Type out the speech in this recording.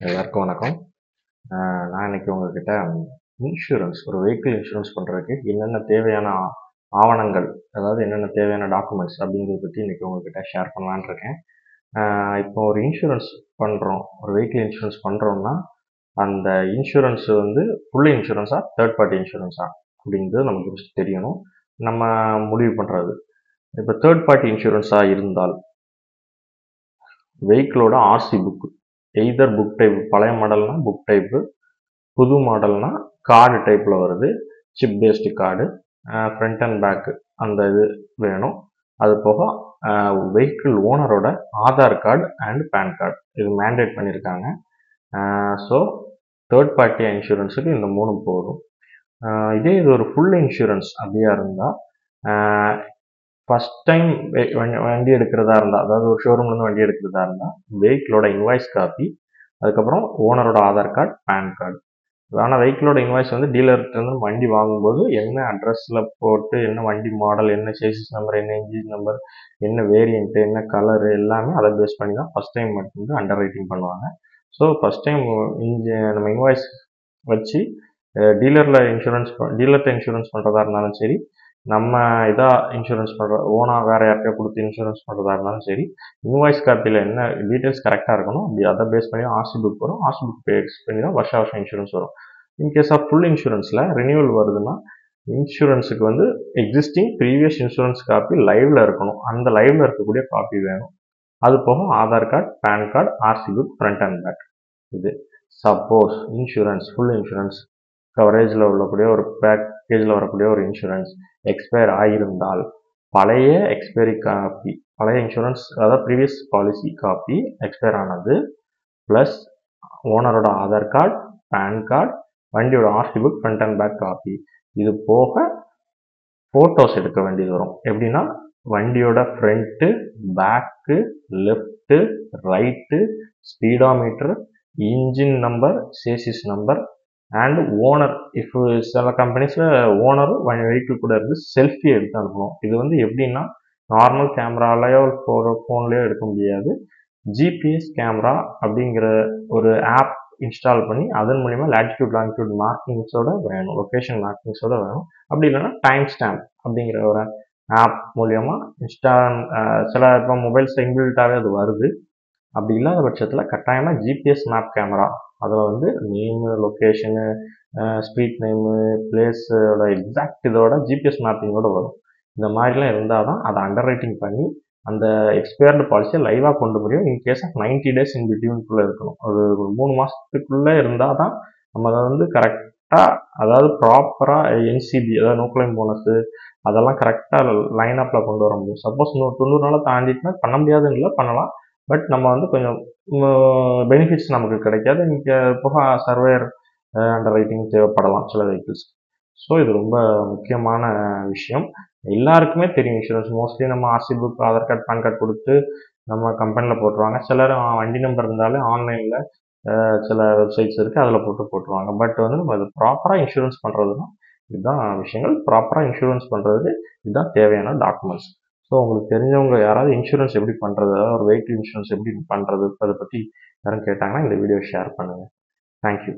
எல்லாருக்கும் வணக்கம். நான் இன்னைக்கு உங்ககிட்ட இன்சூரன்ஸ் ஒரு வெஹிக்கிள் இன்சூரன்ஸ் பண்ணுறதுக்கு என்னென்ன தேவையான ஆவணங்கள், அதாவது என்னென்ன தேவையான டாக்குமெண்ட்ஸ் அப்படிங்கிறத பற்றி இன்னைக்கு உங்ககிட்ட ஷேர் பண்ணலான்னு இருக்கேன். இப்போ ஒரு இன்சூரன்ஸ் பண்ணுறோம், ஒரு வெஹிக்கிள் இன்சூரன்ஸ் பண்ணுறோம்னா அந்த இன்சூரன்ஸ் வந்து ஃபுல் இன்சூரன்ஸா தேர்ட் பார்ட்டி இன்சூரன்ஸா அப்படிங்கிறது நமக்கு ஃபஸ்ட் தெரியணும். நம்ம முடிவு பண்ணுறது. இப்போ தேர்ட் பார்ட்டி இன்சூரன்ஸாக இருந்தால் வெஹிக்கிளோட RC book, either book type பழைய மாடல்னா புக் டைப்பு, புது மாடல்னா கார்டு டைப்பில் வருது, chip based card, front and back அந்த இது வேணும். அது போக வெஹிக்கிள் ஓனரோட Aadhaar card and PAN card இது மேண்டேட் பண்ணியிருக்காங்க. ஸோ தேர்ட் பார்ட்டி இன்சூரன்ஸுக்கு இந்த 3 போதும். இதே இது ஒரு ஃபுல் இன்சூரன்ஸ் அப்படியா இருந்தால் ஃபஸ்ட் டைம் வண்டி எடுக்கிறதா இருந்தால், அதாவது ஒரு ஷோரூம்லேருந்து வண்டி எடுக்கிறதா இருந்தால் வெஹிக்கிளோட இன்வாய்ஸ் காப்பி, அதுக்கப்புறம் ஓனரோட ஆதார் கார்டு, பேன் கார்டு. ஆனால் வெஹிக்கிளோட இன்வாய்ஸ் வந்து டீலர்கிட்ட வண்டி வாங்கும்போது என்ன அட்ரஸில் போட்டு, என்ன வண்டி மாடல், என்ன சேசிஸ் நம்பர், என்ன இன்ஜின் நம்பர், என்ன வேரியண்ட்டு, என்ன கலரு எல்லாமே அதை பேஸ் பண்ணி தான் ஃபஸ்ட் டைம் மட்டும் வந்து அண்டர் ரைட்டிங் பண்ணுவாங்க. ஸோ ஃபஸ்ட் டைம் நம்ம இன்வாய்ஸ் வச்சு டீலர்கிட்ட இன்சூரன்ஸ் பண்ணுறதா இருந்தாலும் சரி, நம்ம இன்சூரன்ஸ் பண்ணுற ஓனாக வேறு யார்கிட்டயோ கொடுத்து இன்சூரன்ஸ் பண்ணுறதா இருந்தாலும் சரி, இன்வாய்ஸ் காப்பியில் என்ன டீட்டெயில்ஸ் கரெக்டாக இருக்கணும். அப்படி அதை பேஸ் பண்ணி ஆர்சி புக் வரும். ஆர்சி புக் பேஸ் பண்ணி தான் வருஷம் இன்சூரன்ஸ் வரும். இன்கேஸ் ஆஃப் ஃபுல் இன்சூரன்ஸில் ரினியூவல் வருதுன்னா இன்சூரன்ஸுக்கு வந்து எக்ஸிஸ்டிங் ப்ரீவியஸ் இன்சூரன்ஸ் காப்பி லைவில் இருக்கணும். அந்த லைவில் இருக்கக்கூடிய காப்பி வேணும். அது போக Aadhaar card, pan card, RC book, front and back. இது சப்போஸ் இன்சூரன்ஸ் ஃபுல் இன்சூரன்ஸ் கவரேஜில் உள்ளக்கூடிய ஒரு பேக்கேஜில் வரக்கூடிய ஒரு இன்சூரன்ஸ் எக்ஸ்பயர் ஆகியிருந்தால் பழைய எக்ஸ்பைரி காப்பி, பழைய இன்சூரன்ஸ் அதாவது ப்ரீவியஸ் பாலிசி காப்பி எக்ஸ்பயர் ஆனது ப்ளஸ் ஓனரோட ஆதார் கார்டு, பேன் கார்டு, வண்டியோட RC book, front and back copy, இது போக ஃபோட்டோஸ் எடுக்க வேண்டியது வரும். எப்படின்னா வண்டியோட front, back, left, right, speedometer, engine number, chassis number and owner. இப்போ சில கம்பெனிஸில் ஓனரும் வெஹிக்கிள் கூட இருந்து செல்ஃபி எடுத்து அனுப்பணும். இது வந்து எப்படின்னா நார்மல் கேமராலையோ ஃபோன்லேயோ எடுக்க முடியாது. ஜிபிஎஸ் கேமரா அப்படிங்கிற ஒரு ஆப் இன்ஸ்டால் பண்ணி அதன் மூலிமா லாட்டிடியூட் லாங்கிடியூட் மார்க்கிங்ஸோட வேணும், லொக்கேஷன் மார்க்கிங்ஸோட வேணும். அப்படி இல்லைன்னா டைம் ஸ்டாம்ப் அப்படிங்கிற ஒரு ஆப் மூலியமாக சில இப்போ மொபைல்ஸ் இன்பில்ட்டாகவே அது வருது. அப்படி இல்லாத பட்சத்தில் கட்டாயமாக ஜிபிஎஸ் மேப் கேமரா, அதில் வந்து நேமு, லொக்கேஷனு, ஸ்ட்ரீட் நேமு, பிளேஸோட எக்ஸாக்ட் இதோட ஜிபிஎஸ் மேப்பிங்கோட வரும். இந்த மாதிரிலாம் இருந்தால் தான் அதை அண்டர் ரைட்டிங் பண்ணி அந்த எக்ஸ்பயர்டு பாலிசியை லைவாக கொண்டு முடியும். இன் கேஸ் ஆஃப் 90 days இன் பிட்வீனுக்குள்ளே இருக்கணும். ஒரு 3 மாதத்துக்குள்ளே இருந்தால் தான் நம்ம அதை வந்து கரெக்டாக, அதாவது ப்ராப்பராக என்சிபி, அதாவது நோ கிளைம் போனஸு அதெல்லாம் கரெக்டாக லைனப்பில் கொண்டு வர முடியும். சப்போஸ் 90 நாளை தாண்டிட்டுனா பண்ண முடியாதுன்னு இல்லை, பண்ணலாம். பட் நம்ம வந்து கொஞ்சம் பெனிஃபிட்ஸ் நமக்கு கிடைக்காது. இங்கே போக சர்வேயர் அண்டர் ரைட்டிங் தேவைப்படலாம் சில வெஹிக்கிள்ஸ். ஸோ இது ரொம்ப முக்கியமான விஷயம். எல்லாருக்குமே தெரியும் இன்சூரன்ஸ். மோஸ்ட்லி நம்ம RC book, Aadhaar card, pan card கொடுத்து நம்ம கம்பெனியில் போட்டுருவாங்க. சிலர் வண்டி நம்பர் இருந்தாலே ஆன்லைனில் சில வெப்சைட்ஸ் இருக்குது, அதில் போட்டுருவாங்க. பட் வந்து நம்ம அது ப்ராப்பராக இன்சூரன்ஸ் பண்ணுறதுனா இதுதான் விஷயங்கள். ப்ராப்பராக இன்சூரன்ஸ் பண்ணுறதுக்கு இதுதான் தேவையான டாக்குமெண்ட்ஸ். ஸோ உங்களுக்கு தெரிஞ்சவங்க யாராவது இன்சூரன்ஸ் எப்படி பண்ணுறது, அதாவது ஒரு வெஹிக்கிள் இன்சூரன்ஸ் எப்படி பண்ணுறது, அதை பற்றி யாரும் கேட்டாங்கன்னா இந்த வீடியோ ஷேர் பண்ணுங்கள். தேங்க்யூ.